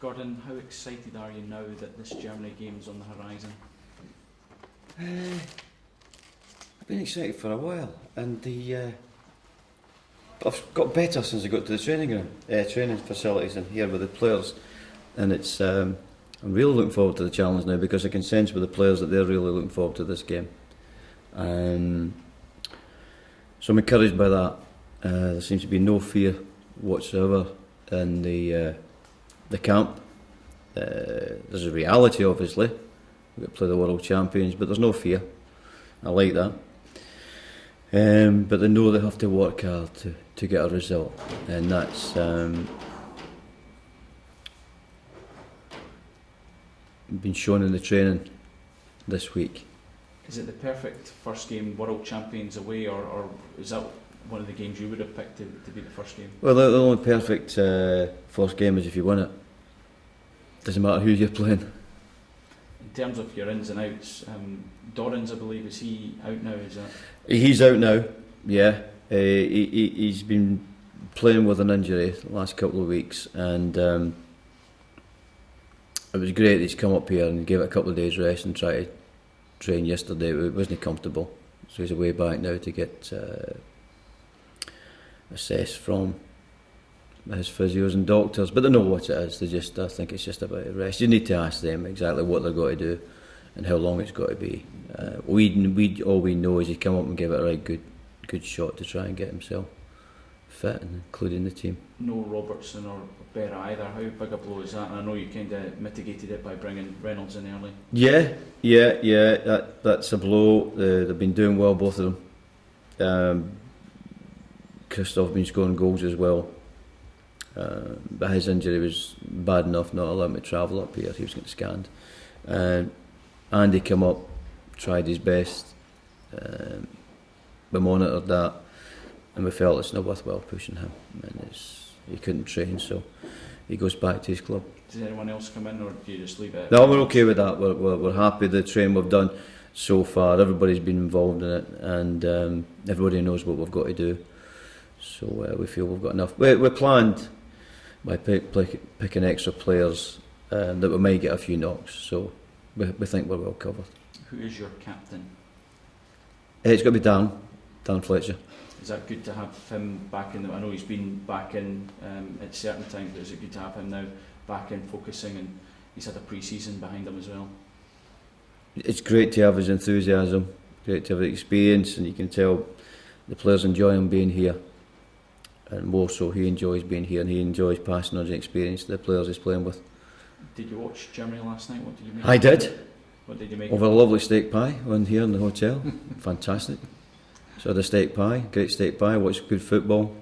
Gordon, how excited are you now that this Germany game's on the horizon? I've been excited for a while, and I've got better since I got to the training facilities and here with the players, and it's I'm really looking forward to the challenge now because I can sense with the players that they're really looking forward to this game. So I'm encouraged by that. There seems to be no fear whatsoever in the camp. There's a reality, obviously. We've got to play the world champions, but there's no fear. I like that. But they know they have to work hard to get a result, and that's been shown in the training this week. Is it the perfect first game, world champions away, or is that one of the games you would have picked to be the first game? Well, the only perfect first game is if you win it. Doesn't matter who you're playing. In terms of your ins and outs, Dortmund, I believe, is he out now? Is that? He's out now. Yeah, he's been playing with an injury the last couple of weeks, and it was great that he's come up here and gave it a couple of days rest and tried to train yesterday. It wasn't comfortable, so he's away back now to get assessed from his physios and doctors. But they know what it is. I think it's just about rest. You need to ask them exactly what they're going to do and how long it's got to be. All we know is he come up and give it a right good shot to try and get himself fit, and including the team. No Robertson or Berra either. How big a blow is that? And I know you kind of mitigated it by bringing Reynolds in early. Yeah. That's a blow. They've been doing well, both of them. Christoph been scoring goals as well. But his injury was bad enough not allowing him to travel up here. He was getting scanned. Andy came up, tried his best. We monitored that, and we felt it's not worthwhile pushing him. And he couldn't train, so he goes back to his club. Does anyone else come in, or do you just leave it? No, we're okay with that. We're happy. The training we've done so far, everybody's been involved in it, and everybody knows what we've got to do. So we feel we've got enough. We planned by picking extra players that we might get a few knocks. So we think we're well covered. Who is your captain? It's got to be Dan Fletcher. Is that good to have him back in? I know he's been back in at certain times, but is it good to have him now back in focusing, and he's had a pre-season behind him as well? It's great to have his enthusiasm, great to have the experience, and you can tell the players enjoy him being here. And more so, he enjoys being here, and he enjoys passing on his experience to the players he's playing with. Did you watch Germany last night? What did you make? I did. What did you make? Over a lovely steak pie on here in the hotel. Fantastic. So the steak pie, great steak pie, watched good football,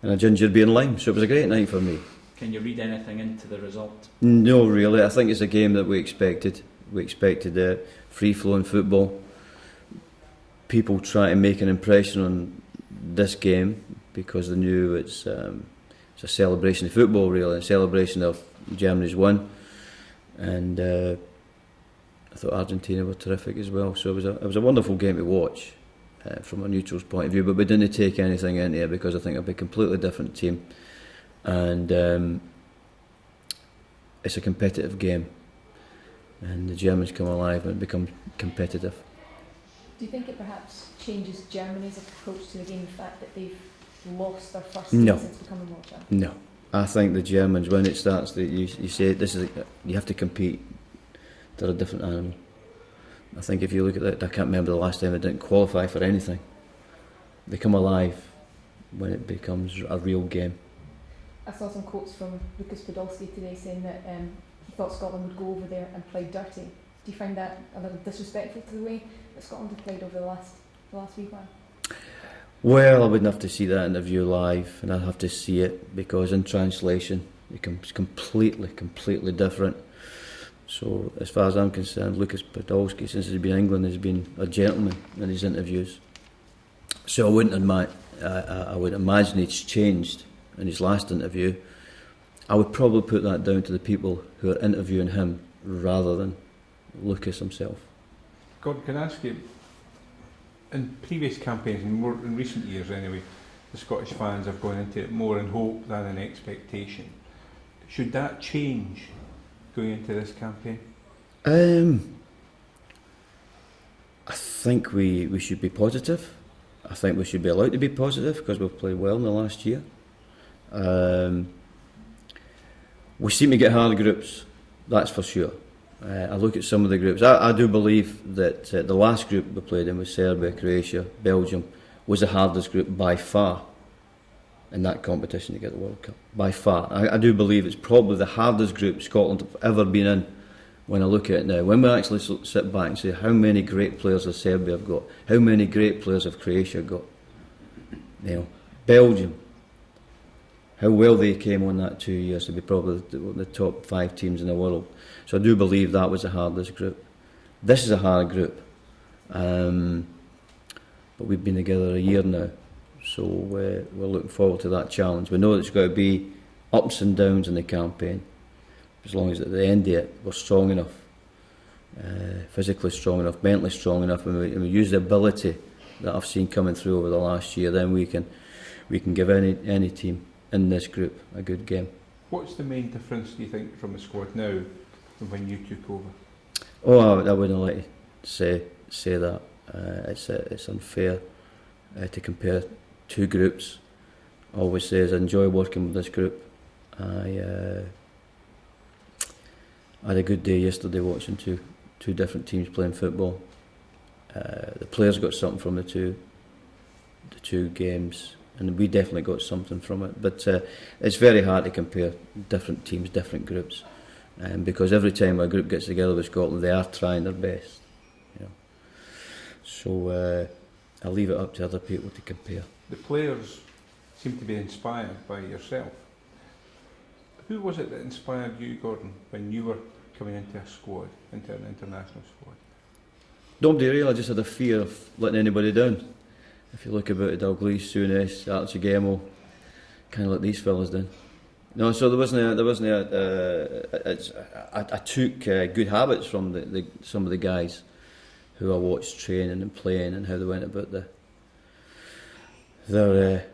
and a ginger beer and lime. So it was a great night for me. Can you read anything into the result? No, really. I think it's a game that we expected. We expected free-flowing football. People try to make an impression on this game because they knew it's a celebration of football, really, a celebration of Germany's win. And I thought Argentina were terrific as well. So it was a wonderful game to watch from a neutral's point of view. But we didn't take anything into it because I think it'll be a completely different team. And it's a competitive game. And the Germans come alive and become competitive. Do you think it perhaps changes Germany's approach to the game, the fact that they've lost their first game since becoming world champions? No. I think the Germans, when it starts, you say you have to compete. They're a different animal. I think if you look at it, I can't remember the last time they didn't qualify for anything. They come alive when it becomes a real game. I saw some quotes from Lucas Podolski today saying that he thought Scotland would go over there and play dirty. Do you find that a little disrespectful to the way that Scotland have played over the last week? Well, I wouldn't have to see that interview live, and I'd have to see it because in translation it becomes completely different. So as far as I'm concerned, Lucas Podolski, since he's been in England, has been a gentleman in his interviews. So I would imagine it's changed in his last interview. I would probably put that down to the people who are interviewing him rather than Lucas himself. God, can I ask you, in previous campaigns, and more in recent years anyway, the Scottish fans have gone into it more in hope than in expectation. Should that change going into this campaign? I think we should be positive. I think we should be allowed to be positive because we've played well in the last year. We seem to get hard groups, that's for sure. I look at some of the groups. I do believe that the last group we played in was Serbia, Croatia, Belgium, was the hardest group by far in that competition to get the World Cup. By far. I do believe it's probably the hardest group Scotland have ever been in when I look at it now. When we actually sit back and say how many great players have Serbia have got, how many great players have Croatia got. You know, Belgium, how well they came on that 2 years to be probably the top 5 teams in the world. So I do believe that was the hardest group. This is a hard group, but we've been together a year now, so we're looking forward to that challenge. We know there's got to be ups and downs in the campaign, as long as at the end of it we're strong enough, physically strong enough, mentally strong enough, and we use the ability that I've seen coming through over the last year, then we can give any team in this group a good game. What's the main difference, do you think, from the squad now from when you took over? Oh, I wouldn't like to say that. It's unfair to compare two groups. I always say I enjoy working with this group. I had a good day yesterday watching two different teams playing football. The players got something from the two games, and we definitely got something from it. But it's very hard to compare different teams, different groups, because every time a group gets together with Scotland, they are trying their best. You know. So I'll leave it up to other people to compare. The players seem to be inspired by yourself. Who was it that inspired you, Gordon, when you were coming into a squad, into an international squad? Nobody really. I just had a fear of letting anybody down. If you look about it, Dalglish, Souness, Archie Gemmell, kind of let these fellas down. No, so there wasn't I took good habits from some of the guys who I watched training and playing and how they went about their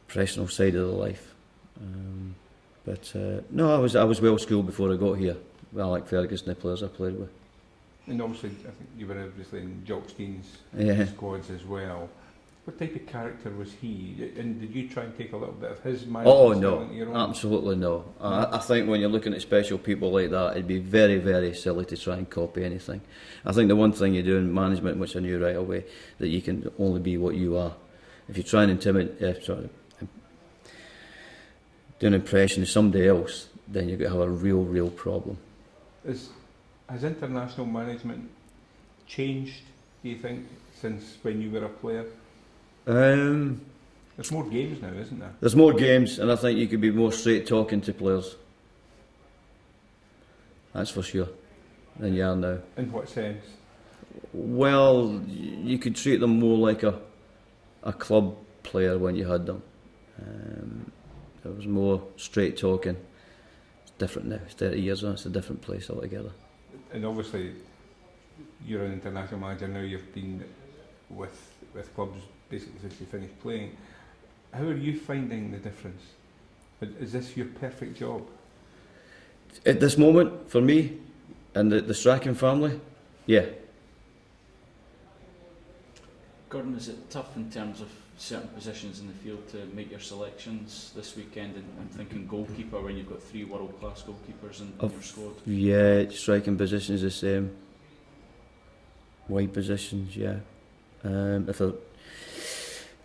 professional side of their life. No, I was well schooled before I got here. Well, like Ferguson, the players I played with. And obviously, I think you were obviously in Jock Stein's squads as well. What type of character was he? And did you try and take a little bit of his management style into your own? Absolutely no. I think when you're looking at special people like that, it'd be very, very silly to try and copy anything. I think the one thing you do in management, which I knew right away, that you can only be what you are. If you try and do an impression of somebody else, then you're going to have a real problem. Has international management changed, do you think, since when you were a player? There's more games now, isn't there? There's more games, and I think you could be more straight talking to players. That's for sure, than you are now. In what sense? Well, you could treat them more like a club player when you had them. There was more straight talking. It's different now. It's 30 years on. It's a different place altogether. And obviously, you're an international manager now. You've been with clubs basically since you finished playing. How are you finding the difference? Is this your perfect job? At this moment, for me and the Strachan family, yeah. Gordon, is it tough in terms of certain positions in the field to make your selections this weekend? And I'm thinking goalkeeper when you've got 3 world-class goalkeepers in your squad. Yeah, striking position is the same. Wide positions, yeah.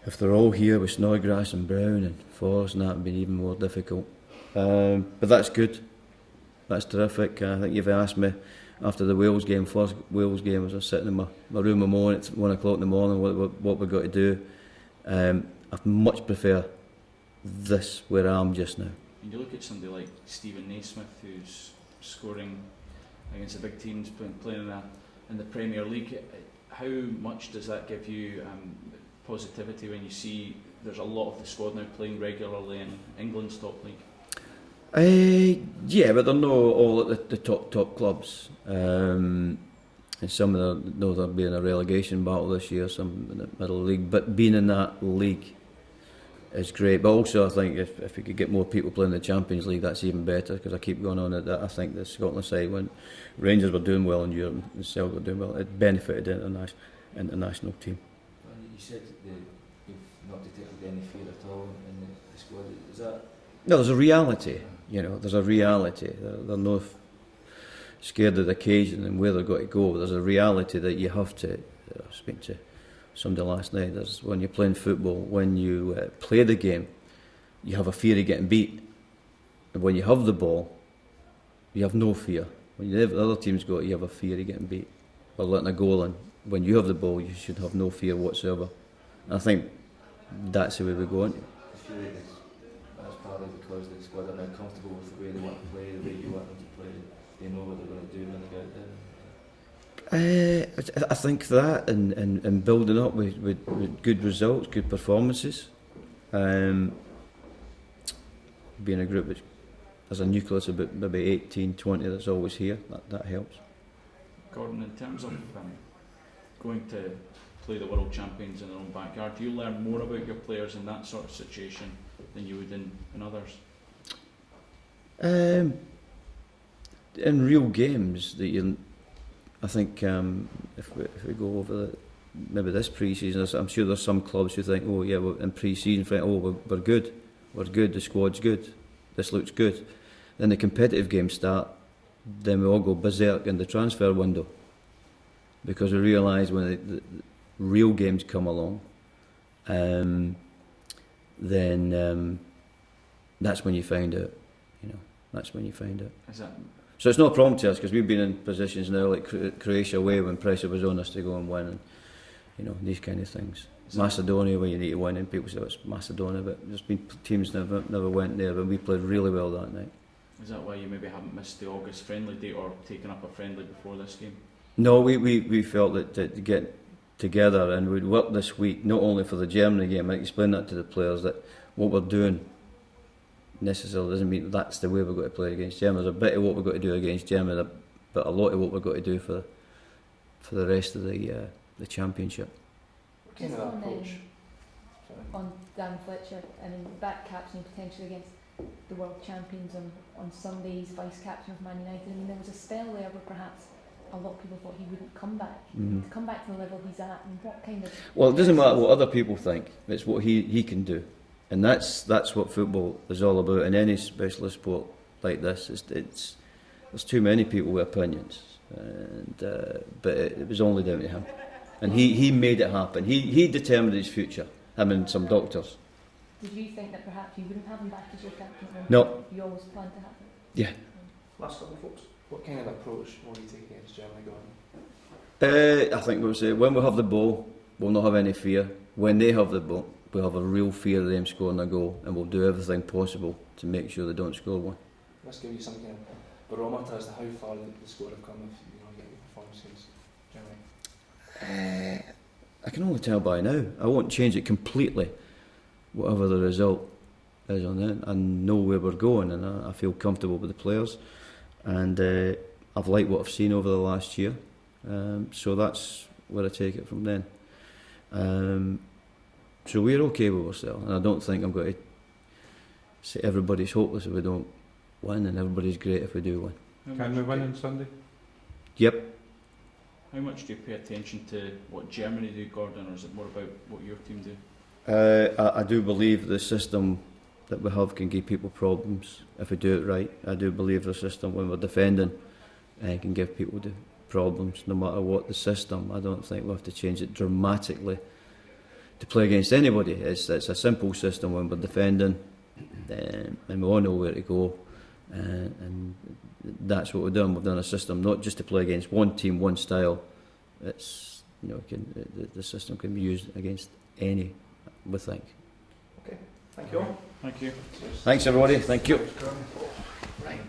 If they're all here with Snodgrass and Brown and Forrest, and that would be even more difficult. But that's good. That's terrific. I think you've asked me after the Wales game, first Wales game, as I was sitting in my room at 1 o'clock in the morning, what we've got to do. I'd much prefer this where I am just now. When you look at somebody like Stephen Naismith, who's scoring against the big teams, playing in the Premier League, how much does that give you positivity when you see there's a lot of the squad now playing regularly in England's top league? Yeah, but they're not all at the top clubs. And some of them know they'll be in a relegation battle this year, some in the middle league. But being in that league is great. But also I think if we could get more people playing the Champions League, that's even better, because I keep going on at that. I think the Scotland side, when Rangers were doing well in Europe and Celtic were doing well, it benefited the international team. And you said that you've not detected any fear at all in the squad. Is that? No, there's a reality. You know, there's a reality. They're not scared of the occasion and where they're going to go. There's a reality that you have to speak to somebody last night. There's, when you're playing football, when you play the game, you have a fear of getting beat. And when you have the ball, you have no fear. When the other teams go, you have a fear of getting beat or letting a goal in. When you have the ball, you should have no fear whatsoever. And I think that's the way we go on. I feel like that's partly because the squad are now comfortable with the way they want to play, the way you want them to play. They know what they're going to do when they get out there. I think that and building up with good results, good performances, being a group which has a nucleus of about maybe 18, 20 that's always here, that helps. Gordon, in terms of going to play the world champions in their own backyard, do you learn more about your players in that sort of situation than you would in others? In real games, I think if we go over maybe this pre-season, I'm sure there's some clubs who think, oh yeah, we're in pre-season, we're good, the squad's good, this looks good. Then the competitive games start, then we all go berserk in the transfer window, because we realise when the real games come along, then that's when you find out. That's when you find out. Is that? So it's not a problem to us, because we've been in positions now like Croatia away when pressure was on us to go and win, and these kind of things. Macedonia, where you need to win, and people say it's Macedonia, but there's been teams never went there, but we played really well that night. Is that why you maybe haven't missed the August friendly date or taken up a friendly before this game? No, we felt that to get together and we'd work this week, not only for the Germany game. I explained that to the players, that what we're doing necessarily doesn't mean that's the way we're going to play against Germany. There's a bit of what we're going to do against Germany, but a lot of what we're going to do for the rest of the championship. What kind of approach? On Dan Fletcher, back captaining potentially against the world champions on Sundays, vice captain of Man United. There was a spell there where perhaps a lot of people thought he wouldn't come back. To come back to the level he's at, and what kind of... Well, it doesn't matter what other people think, it's what he can do. And that's what football is all about in any specialist sport like this. There's too many people with opinions, but it was only down to him, and he made it happen. He determined his future. Him and some doctors. Did you think that perhaps you wouldn't have him back as your captain? No. You always planned to have him? Yeah. Last couple of folks. What kind of approach will you take against Germany going? I think we'll say when we have the ball, we'll not have any fear. When they have the ball, we'll have a real fear of them scoring a goal, and we'll do everything possible to make sure they don't score one. Let's give you some kind of barometer as to how far the squad have come if you get your performance against Germany. I can only tell by now. I won't change it completely, whatever the result is on it. I know where we're going, and I feel comfortable with the players, and I've liked what I've seen over the last year, so that's where I take it from then. So we're okay with ourselves, and I don't think I'm going to say everybody's hopeless if we don't win, and everybody's great if we do win. Can we win on Sunday? Yep. How much do you pay attention to what Germany do, Gordon, or is it more about what your team do? I do believe the system that we have can give people problems if we do it right. I do believe the system, when we're defending, can give people the problems no matter what the system. I don't think we have to change it dramatically to play against anybody. It's a simple system when we're defending, and we all know where to go, and that's what we've done. We've done a system not just to play against one team, one style. It's the system can be used against any, we think. Okay, thank you all. Thank you. Thanks everybody. Thank you. Right.